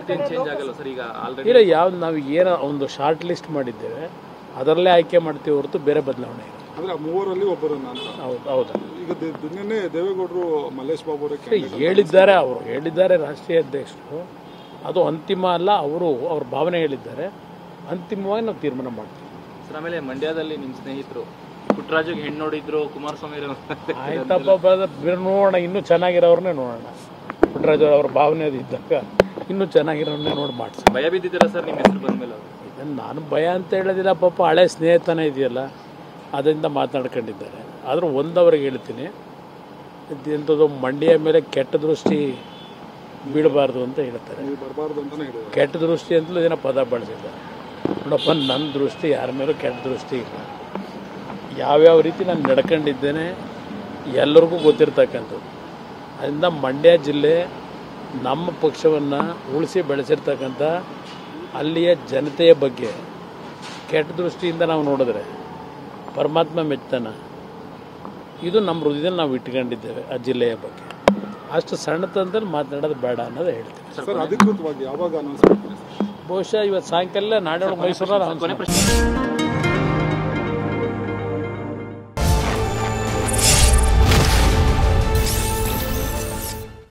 Change ಆಗಲ್ಲ sir ಈಗ already ಇಲ್ಲ ಯಾವ್ದು ನಾವು ಏನೋ ಒಂದು ಶಾರ್ಟ್ ಲಿಸ್ಟ್ ಮಾಡಿದ್ದೇವೆ ಅದರಲ್ಲೇ ಆಯ್ಕೆ ಮಾಡ್ತೀವಿ ಹೊರತು ಬೇರೆ ಬದಲಾವಣೆ ಇಲ್ಲ. ಅಂದ್ರೆ ಮೂವರಲ್ಲಿ ಒಬ್ಬರನ್ನ ಅಂತ. ಹೌದು ಹೌದು ಈಗ ನಿನ್ನೆ ದೇವೇಗೌಡರು ಮಲ್ಲೇಶ್ ಬಾಬು ಅವರೇ ಹೇಳಿದ್ದಾರೆ, ಅವರು ಹೇಳಿದ್ದಾರೆ ರಾಷ್ಟ್ರೀಯ ಅಧ್ಯಕ್ಷರು. ಅದು ಅಂತಿಮ ಅಲ್ಲ, ಅವರು ಅವ್ರ ಭಾವನೆ ಹೇಳಿದ್ದಾರೆ. ಅಂತಿಮವಾಗಿ ನಾವು ತೀರ್ಮಾನ ಮಾಡ್ತೀವಿ ಸರ್. ಆಮೇಲೆ ಮಂಡ್ಯದಲ್ಲಿ ನಿಮ್ಮ ಸ್ನೇಹಿತರು ಪುಟ್ಟರಾಜುಗೆ ಹೆಣ್ಣು ನೋಡಿದ್ರು, ಕುಮಾರಸ್ವಾಮಿ ಆಯ್ತಪ್ಪ ನೋಡೋಣ, ಇನ್ನೂ ಚೆನ್ನಾಗಿರೋರ್ನೇ ನೋಡೋಣ. ಪುಟ್ಟರಾಜು ಅವ್ರ ಭಾವನೆ ಅದು ಇದ್ದಾಗ ಇನ್ನೂ ಚೆನ್ನಾಗಿರೋರ್ನೇ ನೋಡಿ ಮಾಡಿಸಿ. ಭಯ ಬಿದ್ದಿದ್ದೀರಾ ಸರ್ ನಿಮ್ಮ ಹೆಸರು ಬಂದಮೇಲೆ? ಇದನ್ನು ನಾನು ಭಯ ಅಂತ ಹೇಳೋದಿಲ್ಲ, ಪಾಪ ಹಳೆ ಸ್ನೇಹಿತನೇ ಇದೆಯಲ್ಲ ಅದರಿಂದ ಮಾತನಾಡ್ಕೊಂಡಿದ್ದಾರೆ. ಆದರೂ ಒಂದವ್ರಿಗೆ ಹೇಳ್ತೀನಿ, ಎಂಥದ್ದು ಮಂಡ್ಯ ಮೇಲೆ ಕೆಟ್ಟ ದೃಷ್ಟಿ ಬೀಳಬಾರ್ದು ಅಂತ ಹೇಳ್ತಾರೆ. ಕೆಟ್ಟ ದೃಷ್ಟಿ ಅಂತಲೂ ಏನೋ ಪದ ಬಳಸಿದ್ದಾರೆ. ನೋಡಪ್ಪ, ನನ್ನ ದೃಷ್ಟಿ ಯಾರ ಮೇಲೂ ಕೆಟ್ಟ ದೃಷ್ಟಿ ಇಲ್ಲ. ಯಾವ್ಯಾವ ರೀತಿ ನಾನು ನಡ್ಕೊಂಡಿದ್ದೇನೆ ಎಲ್ಲರಿಗೂ ಗೊತ್ತಿರ್ತಕ್ಕಂಥದ್ದು. ಅದರಿಂದ ಮಂಡ್ಯ ಜಿಲ್ಲೆ ನಮ್ಮ ಪಕ್ಷವನ್ನು ಉಳಿಸಿ ಬೆಳೆಸಿರ್ತಕ್ಕಂಥ ಅಲ್ಲಿಯ ಜನತೆಯ ಬಗ್ಗೆ ಕೆಟ್ಟ ದೃಷ್ಟಿಯಿಂದ ನಾವು ನೋಡಿದ್ರೆ ಪರಮಾತ್ಮ ಮೆಚ್ಚನ. ಇದು ನಮ್ಮ ಹೃದಯದಲ್ಲಿ ನಾವು ಇಟ್ಕೊಂಡಿದ್ದೇವೆ ಆ ಜಿಲ್ಲೆಯ ಬಗ್ಗೆ. ಅಷ್ಟು ಸಣ್ಣತನದಲ್ಲಿ ಮಾತನಾಡೋದು ಬೇಡ ಅನ್ನೋದು ಹೇಳ್ತೀವಿ. ಅಧಿಕೃತವಾಗಿ ಯಾವಾಗ ಬಹುಶಃ ಇವತ್ತು ಸಾಯಂಕಾಲ ನಾಳೆ ಮೈಸೂರಲ್ಲಿ